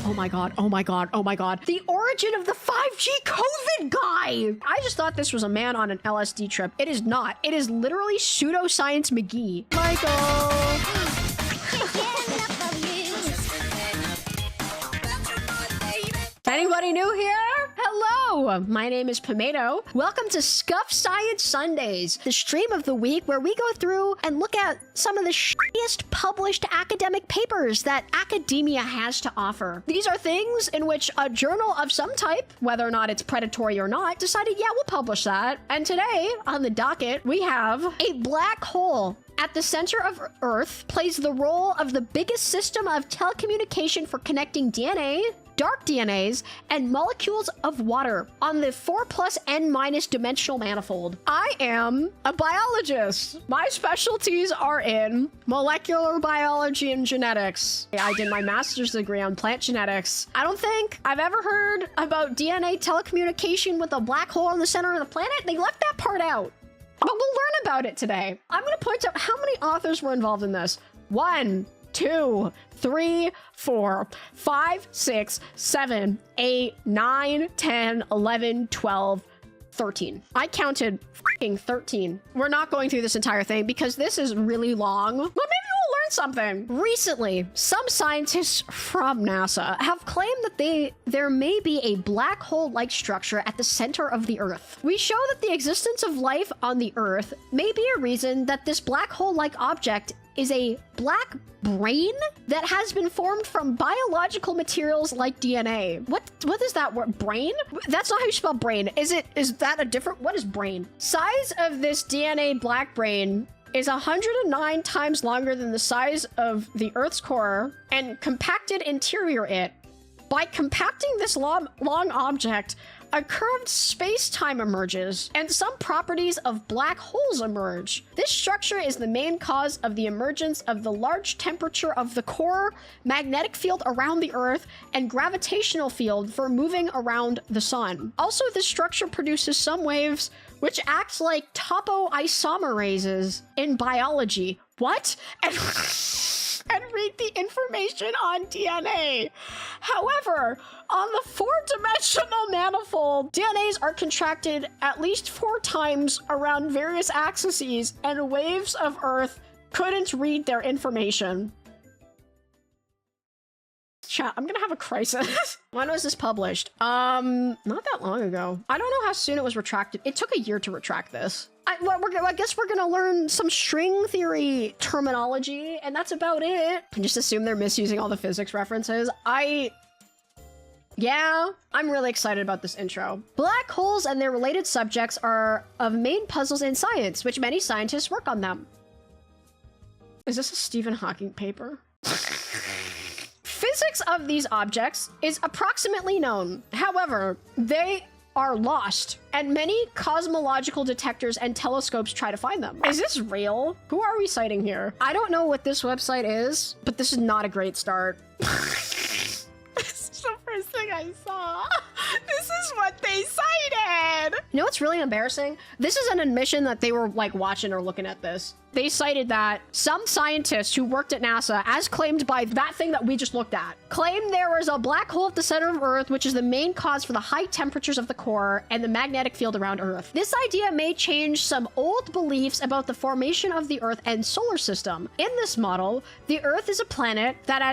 Oh my god, oh my god, oh my god. The origin of the 5G COVID guy! I just thought this was a man on an LSD trip. It is not. It is literally Pseudoscience McGee. Michael! Anybody new here? Hello, my name is Pomato. Welcome to Scuffed Science Sundays, the stream of the week where we go through and look at some of the shittiest published academic papers that academia has to offer. These are things in which a journal of some type, whether or not it's predatory or not, decided, yeah, we'll publish that. And today, on the docket, we have a black hole at the center of Earth plays the role of the biggest system of telecommunication for connecting DNA, dark DNAs, and molecules of water on the 4+N- dimensional manifold. I am a biologist. My specialties are in molecular biology and genetics. I did my master's degree on plant genetics. I don't think I've ever heard about DNA telecommunication with a black hole in the center of the planet. They left that part out. But we'll learn about it today. I'm going to point out how many authors were involved in this. 1, 2, 3, 4, 5, 6, 7, 8, 9, 10, 11, 12, 13. I counted freaking 13. We're not going through this entire thing because this is really long. But maybe we'll learn something. Recently, some scientists from NASA have claimed that there may be a black hole-like structure at the center of the Earth. We show that the existence of life on the Earth may be a reason that this black hole-like object is a black brain that has been formed from biological materials like DNA. What is that word? Brain? That's not how you spell brain. Is that a different? What is brain? Size of this DNA black brain is 109 times longer than the size of the Earth's core and compacted interior it. By compacting this long object, a curved space-time emerges, and some properties of black holes emerge. This structure is the main cause of the emergence of the large temperature of the core, magnetic field around the Earth, and gravitational field for moving around the sun. Also, this structure produces some waves which act like topoisomerases in biology. What? And read the information on DNA. However, on the 4-dimensional manifold, DNAs are contracted at least 4 times around various axes, and waves of Earth couldn't read their information. Chat, I'm gonna have a crisis. When was this published? Not that long ago. I don't know how soon it was retracted. It took a year to retract this. I guess we're gonna learn some string theory terminology, and that's about it. And just assume they're misusing all the physics references. Yeah, I'm really excited about this intro. Black holes and their related subjects are of main puzzles in science, which many scientists work on them. Is this a Stephen Hawking paper? Physics of these objects is approximately known. However, they are lost, and many cosmological detectors and telescopes try to find them. Is this real? Who are we citing here? I don't know what this website is, but this is not a great start. This is the first thing I saw. This is what they cited. You know what's really embarrassing? This is an admission that they were like watching or looking at this. They cited that some scientists who worked at NASA, as claimed by that thing that we just looked at, claimed there was a black hole at the center of Earth, which is the main cause for the high temperatures of the core and the magnetic field around Earth. This idea may change some old beliefs about the formation of the Earth and solar system. In this model, the Earth is a planet that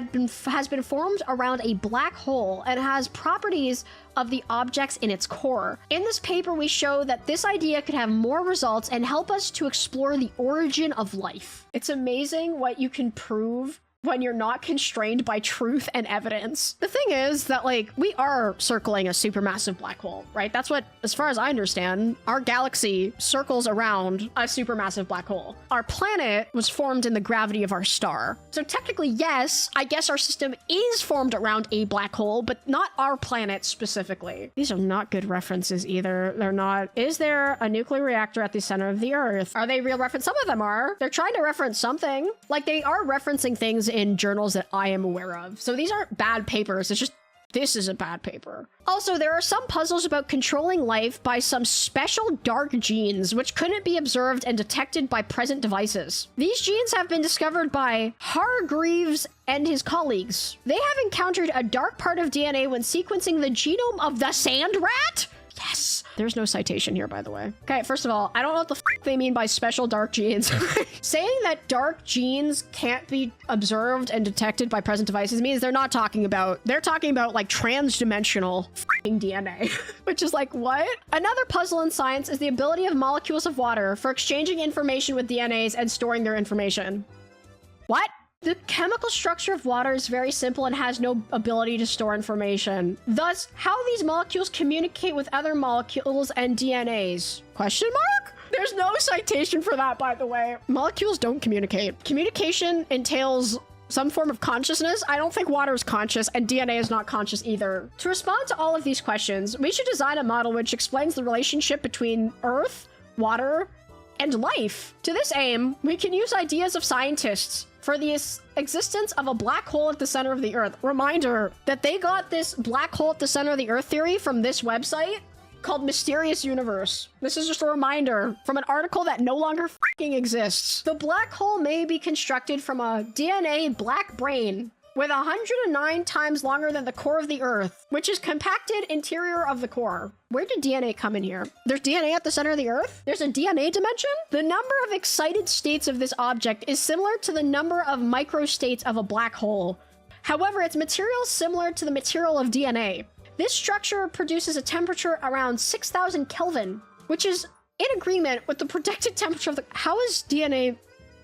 has been formed around a black hole and has properties of the objects in its core. In this paper, we show that this idea could have more results and help us to explore the origin of life. It's amazing what you can prove when you're not constrained by truth and evidence. The thing is that, like, we are circling a supermassive black hole, right? That's what, as far as I understand, our galaxy circles around a supermassive black hole. Our planet was formed in the gravity of our star. So technically, yes, I guess our system is formed around a black hole, but not our planet specifically. These are not good references either. They're not. Is there a nuclear reactor at the center of the Earth? Are they real reference? Some of them are. They're trying to reference something. Like, they are referencing things in journals that I am aware of. So these aren't bad papers. It's just This is a bad paper. Also, there are some puzzles about controlling life by some special dark genes, which couldn't be observed and detected by present devices. These genes have been discovered by Hargreaves and his colleagues. They have encountered a dark part of DNA when sequencing the genome of the sand rat? Yes. There's no citation here, by the way. Okay, first of all, I don't know what the f they mean by special dark genes. Saying that dark genes can't be observed and detected by present devices means they're talking about like trans-dimensional f***ing DNA, which is like, what? Another puzzle in science is the ability of molecules of water for exchanging information with DNAs and storing their information. What? The chemical structure of water is very simple and has no ability to store information. Thus, how these molecules communicate with other molecules and DNAs? Question mark? There's no citation for that, by the way. Molecules don't communicate. Communication entails some form of consciousness. I don't think water is conscious, and DNA is not conscious either. To respond to all of these questions, we should design a model which explains the relationship between Earth, water, and life. To this aim, we can use ideas of scientists for the existence of a black hole at the center of the Earth. Reminder that they got this black hole at the center of the Earth theory from this website called Mysterious Universe. This is just a reminder from an article that no longer fucking exists. The black hole may be constructed from a DNA black brain with 109 times longer than the core of the Earth, which is compacted interior of the core. Where did DNA come in here? There's DNA at the center of the Earth? There's a DNA dimension? The number of excited states of this object is similar to the number of microstates of a black hole. However, its material is similar to the material of DNA. This structure produces a temperature around 6,000 Kelvin, which is in agreement with the predicted temperature of the... How is DNA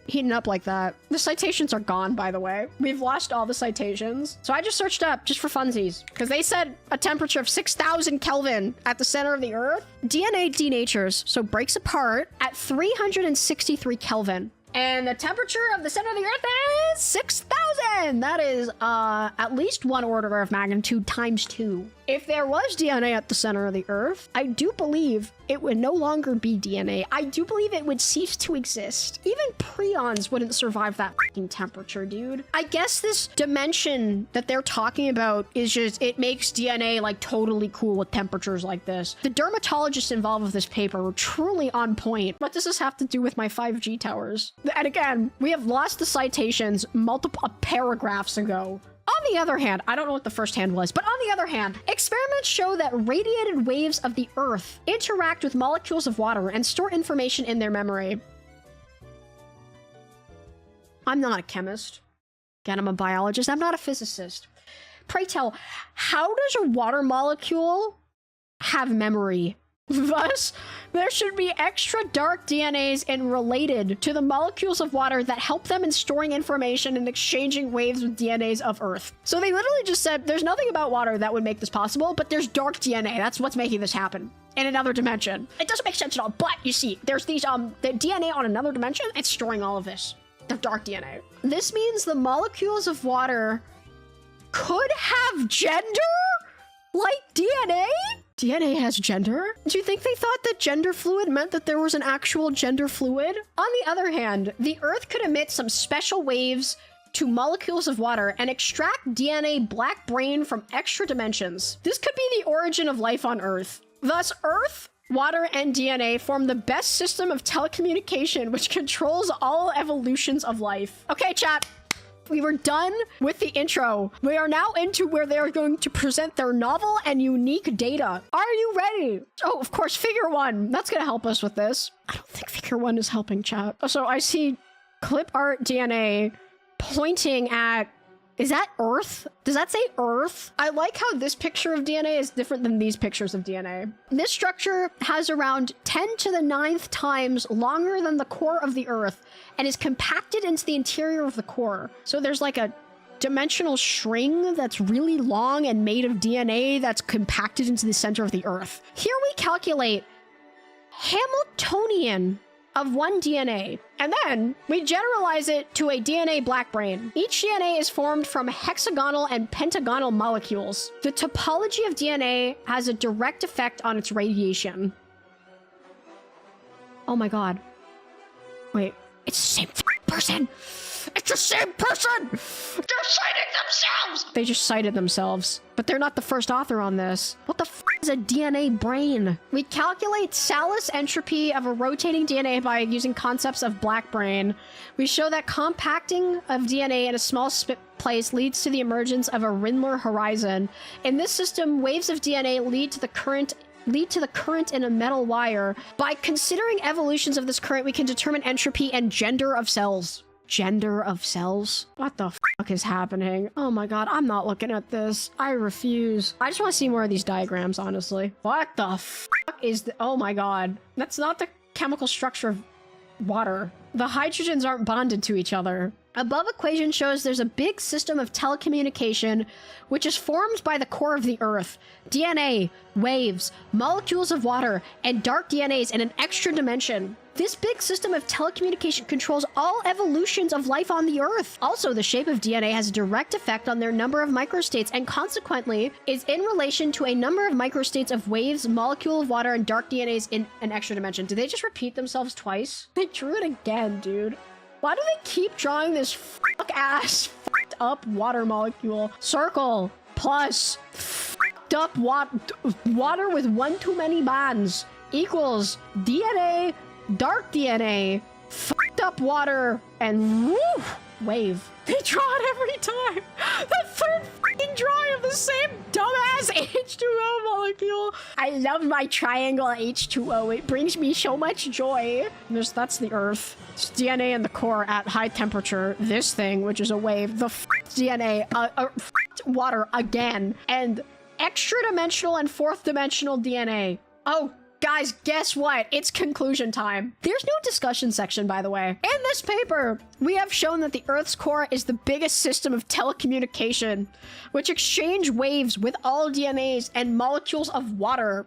heating up like that? The citations are gone, by the way. We've lost all the citations. So I just searched up just for funsies because they said a temperature of 6,000 Kelvin at the center of the Earth. DNA denatures, so breaks apart at 363 Kelvin. And the temperature of the center of the Earth is 6,000. That is at least one order of magnitude times 2. If there was DNA at the center of the Earth, I do believe it would no longer be DNA. I do believe it would cease to exist. Even prions wouldn't survive that fucking temperature, dude. I guess this dimension that they're talking about is just, it makes DNA like totally cool with temperatures like this. The dermatologists involved with this paper were truly on point. What does this have to do with my 5G towers? And again, we have lost the citations multiple paragraphs ago. On the other hand, I don't know what the first hand was, but on the other hand, experiments show that radiated waves of the Earth interact with molecules of water and store information in their memory. I'm not a chemist. Again, I'm a biologist. I'm not a physicist. Pray tell, how does a water molecule have memory? Thus, there should be extra dark DNAs and related to the molecules of water that help them in storing information and exchanging waves with DNAs of Earth. So they literally just said, there's nothing about water that would make this possible, but there's dark DNA. That's what's making this happen in another dimension. It doesn't make sense at all, but you see, there's these, the DNA on another dimension, it's storing all of this. The dark DNA. This means the molecules of water could have gender? Like DNA? DNA has gender? Do you think they thought that gender fluid meant that there was an actual gender fluid? On the other hand, the Earth could emit some special waves to molecules of water and extract DNA black brain from extra dimensions. This could be the origin of life on Earth. Thus, Earth, water, and DNA form the best system of telecommunication which controls all evolutions of life. Okay, chat. We were done with the intro. We are now into where they are going to present their novel and unique data. Are you ready? Oh, of course, figure 1. That's gonna help us with this. I don't think figure 1 is helping, chat. So I see clip art DNA pointing at... Is that Earth? Does that say Earth? I like how this picture of DNA is different than these pictures of DNA. This structure has around 10 to the 9th times longer than the core of the Earth and is compacted into the interior of the core. So there's like a dimensional string that's really long and made of DNA that's compacted into the center of the Earth. Here we calculate Hamiltonian of one DNA, and then we generalize it to a DNA black brain. Each DNA is formed from hexagonal and pentagonal molecules. The topology of DNA has a direct effect on its radiation. Oh my god. Wait, it's the same person. It's the same person! They're citing themselves! They just cited themselves. But they're not the first author on this. What the f is a DNA brain? We calculate Salis entropy of a rotating DNA by using concepts of black brain. We show that compacting of DNA in a small place leads to the emergence of a Rindler horizon. In this system, waves of DNA lead to the current in a metal wire. By considering evolutions of this current, we can determine entropy and gender of cells. Gender of cells? What the fuck is happening? Oh my god, I'm not looking at this. I refuse. I just want to see more of these diagrams, honestly. What the fuck is the— oh my god. That's not the chemical structure of water. The hydrogens aren't bonded to each other. Above equation shows there's a big system of telecommunication which is formed by the core of the Earth. DNA, waves, molecules of water, and dark DNAs in an extra dimension. This big system of telecommunication controls all evolutions of life on the Earth. Also, the shape of DNA has a direct effect on their number of microstates and consequently is in relation to a number of microstates of waves, molecule of water, and dark DNAs in an extra dimension. Did they just repeat themselves twice? They drew it again, dude. Why do they keep drawing this fuck-ass, fucked-up water molecule? Circle plus fucked-up water with one too many bonds equals DNA, dark DNA, fucked-up water, and woo, wave. They draw it every time. The third fucking drawing of the same dumbass H2O molecule. I love my triangle H2O. It brings me so much joy. That's the Earth. It's DNA in the core at high temperature. This thing, which is a wave. The DNA, water again. And extra dimensional and fourth dimensional DNA. Oh, guys, guess what? It's conclusion time. There's no discussion section, by the way. In this paper, we have shown that the Earth's core is the biggest system of telecommunication, which exchange waves with all DNAs and molecules of water.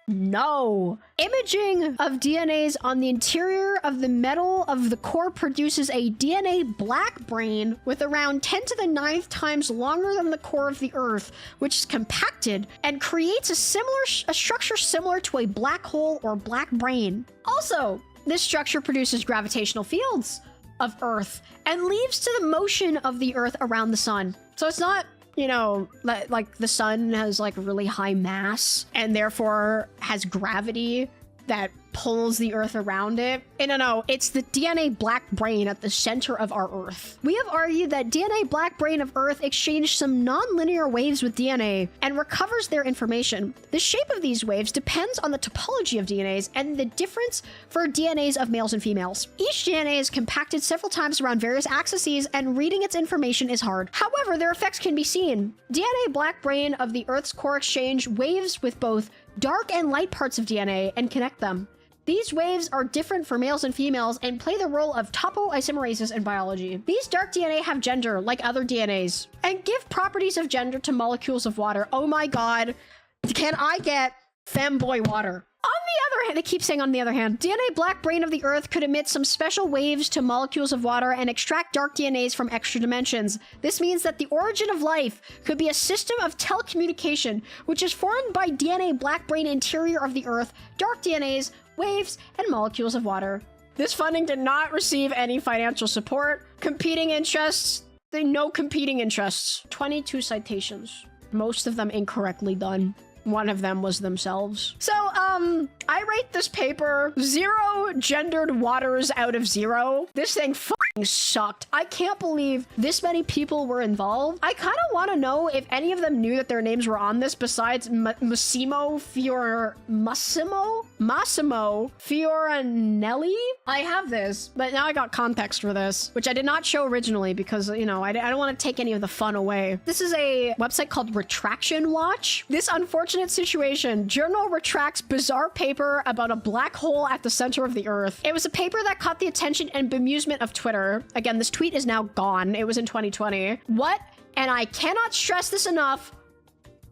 No. Imaging of DNAs on the interior of the metal of the core produces a DNA black brain with around 10 to the 9th times longer than the core of the Earth, which is compacted and creates a structure similar to a black hole or black brain. Also, this structure produces gravitational fields of Earth and leads to the motion of the Earth around the sun. So it's not, you know, like the sun has like really high mass and therefore has gravity that pulls the Earth around it. No, it's the DNA black brain at the center of our Earth. We have argued that DNA black brain of Earth exchanged some non-linear waves with DNA and recovers their information. The shape of these waves depends on the topology of DNAs and the difference for DNAs of males and females. Each DNA is compacted several times around various axes and reading its information is hard. However, their effects can be seen. DNA black brain of the Earth's core exchange waves with both dark and light parts of DNA and connect them. These waves are different for males and females and play the role of topoisomerases in biology. These dark DNA have gender, like other DNAs, and give properties of gender to molecules of water. Oh my god. Can I get Femboy water? On the other hand, they keep saying on the other hand, DNA black brain of the Earth could emit some special waves to molecules of water and extract dark DNAs from extra dimensions. This means that the origin of life could be a system of telecommunication, which is formed by DNA black brain interior of the Earth, dark DNAs, waves, and molecules of water. This funding did not receive any financial support. Competing interests, no competing interests. 22 citations, most of them incorrectly done. One of them was themselves. So, I rate this paper 0 gendered waters out of 0. This thing fucking sucked. I can't believe this many people were involved. I kind of want to know if any of them knew that their names were on this besides Massimo Fioranelli. I have this, but now I got context for this, which I did not show originally because, you know, I don't want to take any of the fun away. This is a website called Retraction Watch. This unfortunate situation, journal retracts bizarre paper about a black hole at the center of the Earth. It was a paper that caught the attention and bemusement of Twitter. Again, this tweet is now gone. It was in 2020. What? And I cannot stress this enough.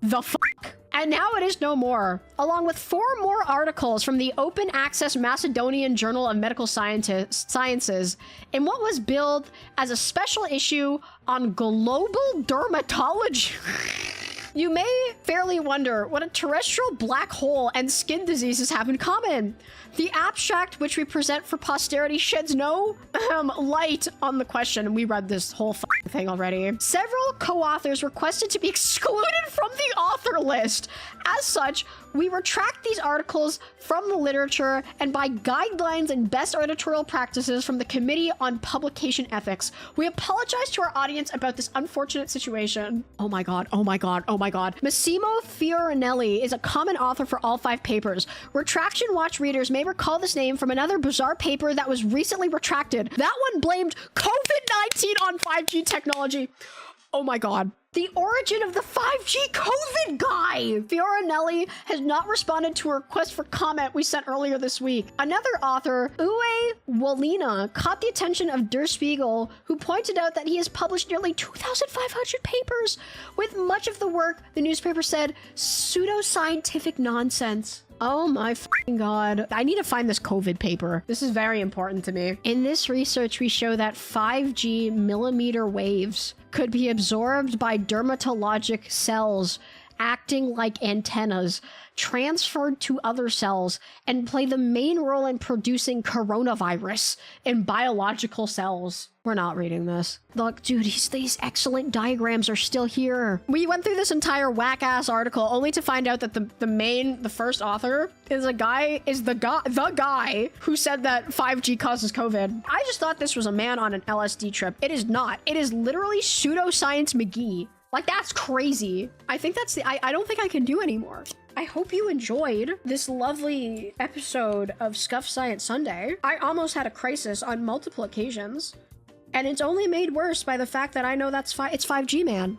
The fuck? And now it is no more. Along with 4 more articles from the open access Macedonian Journal of Medical Sciences in what was billed as a special issue on global dermatology. You may fairly wonder what a terrestrial black hole and skin diseases have in common. The abstract which we present for posterity sheds no light on the question. We read this whole thing already. Several co-authors requested to be excluded from the author list. As such, we retract these articles from the literature and by guidelines and best editorial practices from the Committee on Publication Ethics. We apologize to our audience about this unfortunate situation. Oh my god, oh my god, oh my god. Massimo Fiorinelli is a common author for all 5 papers. Retraction Watch readers may recall this name from another bizarre paper that was recently retracted. That one blamed COVID-19 on 5G technology. Oh my god. The origin of the 5G COVID guy! Fiorinelli has not responded to a request for comment we sent earlier this week. Another author, Uwe Wolina, caught the attention of Der Spiegel, who pointed out that he has published nearly 2,500 papers, with much of the work, the newspaper said, pseudoscientific nonsense. Oh my f***ing god. I need to find this COVID paper. This is very important to me. In this research, we show that 5G millimeter waves could be absorbed by dermatologic cells acting like antennas, transferred to other cells, and play the main role in producing coronavirus in biological cells. We're not reading this. Look, dude, these excellent diagrams are still here. We went through this entire whack-ass article only to find out that the first author is the guy who said that 5G causes COVID. I just thought this was a man on an LSD trip. It is not. It is literally Pseudoscience McGee. Like, that's crazy. I think that's I don't think I can do anymore. I hope you enjoyed this lovely episode of Scuffed Science Sunday. I almost had a crisis on multiple occasions, and it's only made worse by the fact that I know it's 5G, man.